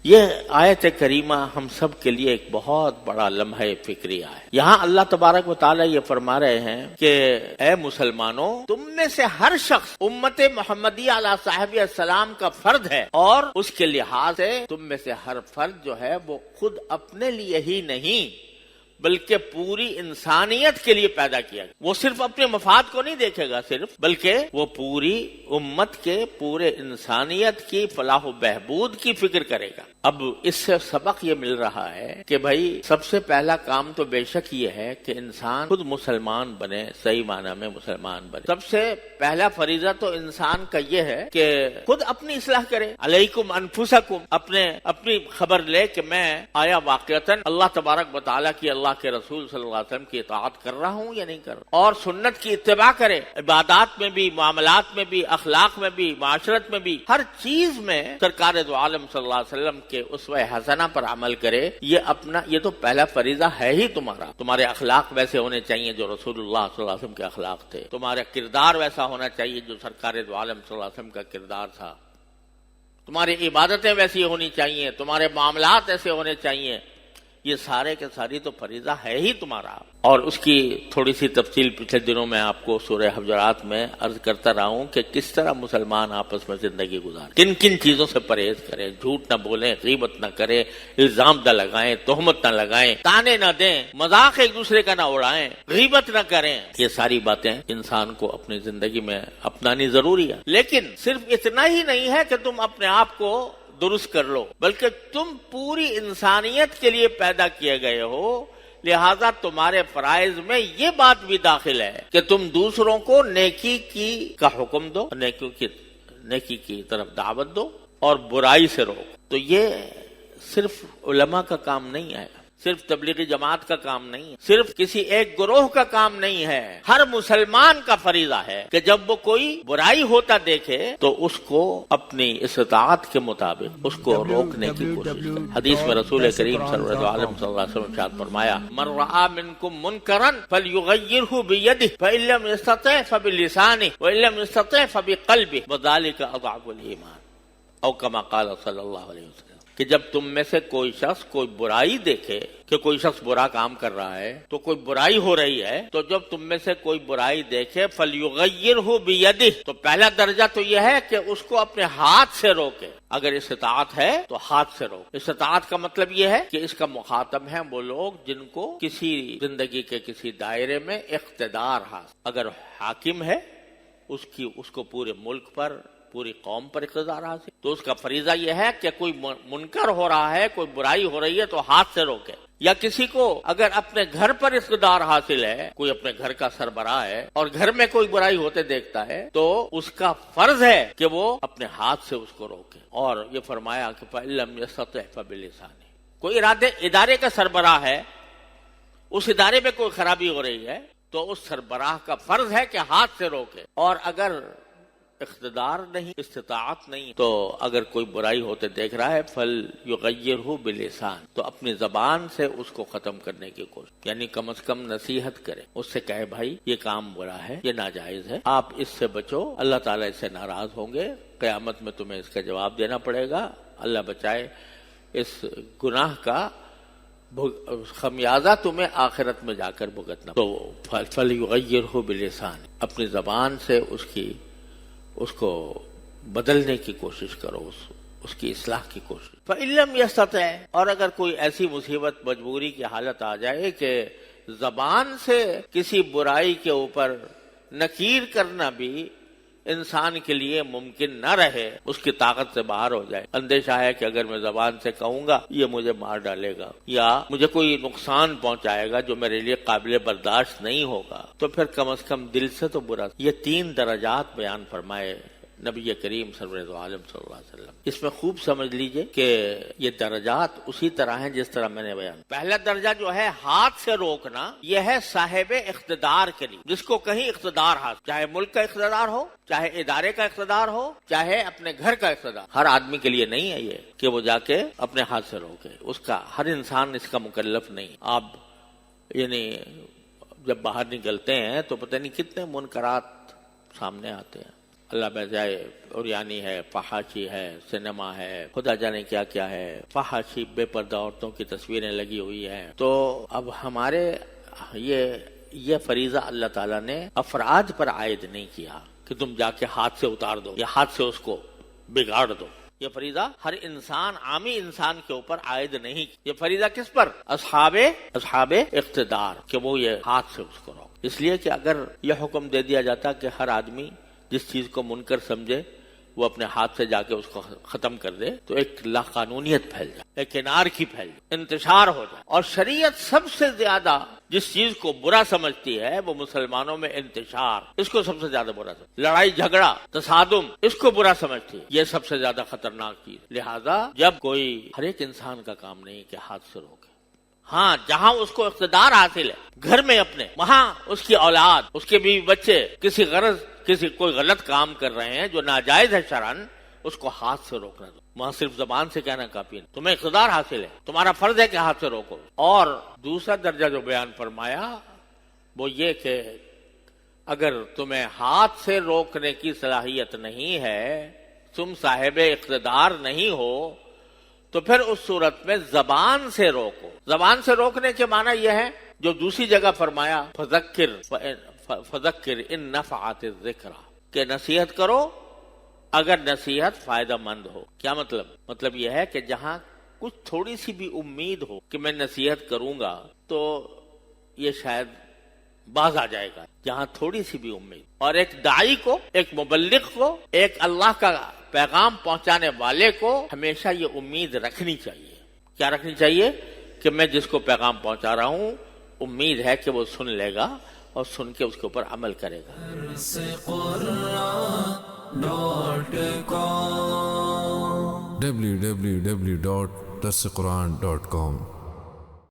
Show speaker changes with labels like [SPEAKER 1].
[SPEAKER 1] یہ آیت کریمہ ہم سب کے لیے ایک بہت بڑا لمحہ فکریہ ہے۔ یہاں اللہ تبارک و تعالیٰ یہ فرما رہے ہیں کہ اے مسلمانوں، تم میں سے ہر شخص امت محمدیہ علیہ صاحب السلام کا فرد ہے، اور اس کے لحاظ سے تم میں سے ہر فرد جو ہے وہ خود اپنے لیے ہی نہیں بلکہ پوری انسانیت کے لیے پیدا کیا گیا۔ وہ صرف اپنے مفاد کو نہیں دیکھے گا صرف، بلکہ وہ پوری امت کے، پورے انسانیت کی فلاح و بہبود کی فکر کرے گا۔ اب اس سے سبق یہ مل رہا ہے کہ بھائی سب سے پہلا کام تو بے شک یہ ہے کہ انسان خود مسلمان بنے، صحیح معنی میں مسلمان بنے۔ سب سے پہلا فریضہ تو انسان کا یہ ہے کہ خود اپنی اصلاح کرے۔ علیکم انفسکم، اپنی خبر لے کہ میں آیا واقعتاً اللہ تبارک و تعالیٰ کی، اللہ کے رسول صلی اللہ علیہ وسلم کی اطاعت کر رہا ہوں یا نہیں کر رہا، اور سنت کی اتباع کرے، عبادات میں بھی، معاملات میں بھی، اخلاق میں بھی، معاشرت میں بھی، ہر چیز میں سرکار دو عالم صلی اللہ علیہ وسلم کے اسوہ حسنہ پر عمل کرے۔ یہ تو پہلا فریضہ ہے ہی تمہارا۔ تمہارے اخلاق ویسے ہونے چاہیے جو رسول اللہ صلی اللہ علیہ وسلم کے اخلاق تھے، تمہارا کردار ویسا ہونا چاہیے جو سرکار دو عالم صلی اللہ علیہ وسلم کا کردار تھا، تمہاری عبادتیں ویسی ہونی چاہیے، تمہارے معاملات ایسے ہونے چاہیے۔ یہ سارے کے ساری تو فریضہ ہے ہی تمہارا، اور اس کی تھوڑی سی تفصیل پچھلے دنوں میں آپ کو سورہ حجرات میں عرض کرتا رہا ہوں کہ کس طرح مسلمان آپس میں زندگی گزاریں، کن کن چیزوں سے پرہیز کریں، جھوٹ نہ بولیں، غیبت نہ کریں، الزام نہ لگائیں، تہمت نہ لگائیں، تانے نہ دیں، مذاق ایک دوسرے کا نہ اڑائیں، غیبت نہ کریں۔ یہ ساری باتیں انسان کو اپنی زندگی میں اپنانی ضروری ہے، لیکن صرف اتنا ہی نہیں ہے کہ تم اپنے آپ کو درست کر لو، بلکہ تم پوری انسانیت کے لیے پیدا کیے گئے ہو، لہذا تمہارے فرائض میں یہ بات بھی داخل ہے کہ تم دوسروں کو نیکی کا حکم دو، نیکی کی طرف دعوت دو اور برائی سے روکو۔ تو یہ صرف علماء کا کام نہیں ہے، صرف تبلیغی جماعت کا کام نہیں ہے، صرف کسی ایک گروہ کا کام نہیں ہے، ہر مسلمان کا فریضہ ہے کہ جب وہ کوئی برائی ہوتا دیکھے تو اس کو اپنی استطاعت کے مطابق اس کو روکنے کی کوشش کرے۔ حدیث میں رسول کریم صلی اللہ علیہ وسلم ارشاد فرمایا، من رأى منکم منکرا فلیغیرہ بیدہ فإن لم یستطع فبلسانہ وإن لم یستطع فبقلبہ وذلک اضعف الایمان، او کما قال صلی اللہ علیہ وسلم، کہ جب تم میں سے کوئی شخص کوئی برائی دیکھے کہ کوئی شخص برا کام کر رہا ہے، تو کوئی برائی ہو رہی ہے، تو جب تم میں سے کوئی برائی دیکھے فَلْيُغَيِّرْهُ بِيَدِهِ، تو پہلا درجہ تو یہ ہے کہ اس کو اپنے ہاتھ سے روکے۔ اگر استطاعت ہے تو ہاتھ سے روکے۔ استطاعت کا مطلب یہ ہے کہ اس کا مخاطب ہیں وہ لوگ جن کو کسی زندگی کے کسی دائرے میں اقتدار حاصل، اگر حاکم ہے اس کو پورے ملک پر، پوری قوم پر اقتدار حاصل، تو اس کا فریضہ یہ ہے کہ کوئی منکر ہو رہا ہے، کوئی برائی ہو رہی ہے تو ہاتھ سے روکے۔ یا کسی کو اگر اپنے گھر پر اقتدار حاصل ہے، کوئی اپنے گھر کا سربراہ ہے اور گھر میں کوئی برائی ہوتے دیکھتا ہے، تو اس کا فرض ہے کہ وہ اپنے ہاتھ سے اس کو روکے۔ اور یہ فرمایا کہ فَإِن لَّمْ يَسْتَطِعْ فَبِلِسَانِهِ، کوئی ادارے کا سربراہ ہے، اس ادارے میں کوئی خرابی ہو رہی ہے تو اس سربراہ کا فرض ہے کہ ہاتھ سے روکے۔ اور اگر اقتدار نہیں، استطاعت نہیں، تو اگر کوئی برائی ہوتے دیکھ رہا ہے فَلْيُغَيِّرْهُ بِلِسَانِهِ، تو اپنی زبان سے اس کو ختم کرنے کی کوشش، یعنی کم از کم نصیحت کرے، اس سے کہے بھائی یہ کام برا ہے، یہ ناجائز ہے، آپ اس سے بچو، اللہ تعالیٰ اس سے ناراض ہوں گے، قیامت میں تمہیں اس کا جواب دینا پڑے گا، اللہ بچائے اس گناہ کا خمیازہ تمہیں آخرت میں جا کر بھگتنا۔ تو فَلْيُغَيِّرْهُ بِلِسَانِهِ، اپنی زبان سے اس کو بدلنے کی کوشش کرو، اس کی اصلاح کی کوشش۔ فَإِن لَّمْ يَسْتَطِعْ، اور اگر کوئی ایسی مصیبت، مجبوری کی حالت آ جائے کہ زبان سے کسی برائی کے اوپر نکیر کرنا بھی انسان کے لیے ممکن نہ رہے، اس کی طاقت سے باہر ہو جائے، اندیشہ ہے کہ اگر میں زبان سے کہوں گا یہ مجھے مار ڈالے گا یا مجھے کوئی نقصان پہنچائے گا جو میرے لیے قابل برداشت نہیں ہوگا، تو پھر کم از کم دل سے تو برا۔ یہ 3 درجات بیان فرمائے نبی کریم صلی اللہ علیہ وسلم۔ اس میں خوب سمجھ لیجئے کہ یہ درجات اسی طرح ہیں جس طرح میں نے بیان۔ پہلا درجہ جو ہے ہاتھ سے روکنا، یہ ہے صاحب اقتدار کے لیے، جس کو کہیں اقتدار حاصل، چاہے ملک کا اقتدار ہو، چاہے ادارے کا اقتدار ہو، چاہے اپنے گھر کا اقتدار۔ ہر آدمی کے لیے نہیں ہے یہ کہ وہ جا کے اپنے ہاتھ سے روکے، اس کا ہر انسان اس کا مکلف نہیں۔ آپ یعنی جب باہر نکلتے ہیں تو پتہ نہیں کتنے منکرات سامنے آتے ہیں، اللہ بجائے اوریانی ہے، فحاشی ہے، سینما ہے، خدا جانے کیا کیا ہے، فحاشی بے پردہ عورتوں کی تصویریں لگی ہوئی ہیں. تو اب ہمارے یہ فریضہ اللہ تعالیٰ نے افراد پر عائد نہیں کیا کہ تم جا کے ہاتھ سے اتار دو یا ہاتھ سے اس کو بگاڑ دو. یہ فریضہ ہر انسان، عامی انسان کے اوپر عائد نہیں. یہ فریضہ کس پر؟ اصحاب اقتدار، کہ وہ یہ ہاتھ سے اس کو روک. اس لیے کہ اگر یہ حکم دے دیا جاتا کہ ہر آدمی جس چیز کو منکر سمجھے وہ اپنے ہاتھ سے جا کے اس کو ختم کر دے تو ایک لاقانونیت پھیل جائے، ایک انارکی پھیل جائے، انتشار ہو جائے. اور شریعت سب سے زیادہ جس چیز کو برا سمجھتی ہے وہ مسلمانوں میں انتشار، اس کو سب سے زیادہ برا سمجھتی. لڑائی جھگڑا تصادم، اس کو برا سمجھتی ہے. یہ سب سے زیادہ خطرناک چیز. لہذا جب کوئی، ہر ایک انسان کا کام نہیں کہ ہاتھ سے روکے. ہاں جہاں اس کو اقتدار حاصل ہے گھر میں اپنے، وہاں اس کی اولاد، اس کے بیوی بچے کسی کوئی غلط کام کر رہے ہیں جو ناجائز ہے شرعن، اس کو ہاتھ سے روکنا دو. وہاں صرف زبان سے کہنا کافی نہیں. تمہیں اقتدار حاصل ہے، تمہارا فرض ہے کہ ہاتھ سے روکو. اور دوسرا درجہ جو بیان فرمایا وہ یہ کہ اگر تمہیں ہاتھ سے روکنے کی صلاحیت نہیں ہے، تم صاحب اقتدار نہیں ہو، تو پھر اس صورت میں زبان سے روکو. زبان سے روکنے کے معنی یہ ہے جو دوسری جگہ فرمایا فذکر ان نفعت الذکر، کہ نصیحت کرو اگر نصیحت فائدہ مند ہو. کیا مطلب یہ ہے کہ جہاں کچھ تھوڑی سی بھی امید ہو کہ میں نصیحت کروں گا تو یہ شاید باز آ جائے گا. جہاں تھوڑی سی بھی امید. اور ایک داعی کو، ایک مبلغ کو، ایک اللہ کا پیغام پہنچانے والے کو ہمیشہ یہ امید رکھنی چاہیے. کیا رکھنی چاہیے؟ کہ میں جس کو پیغام پہنچا رہا ہوں امید ہے کہ وہ سن لے گا اور سن کے اس کے اوپر عمل کرے گا.
[SPEAKER 2] www.darsequran.com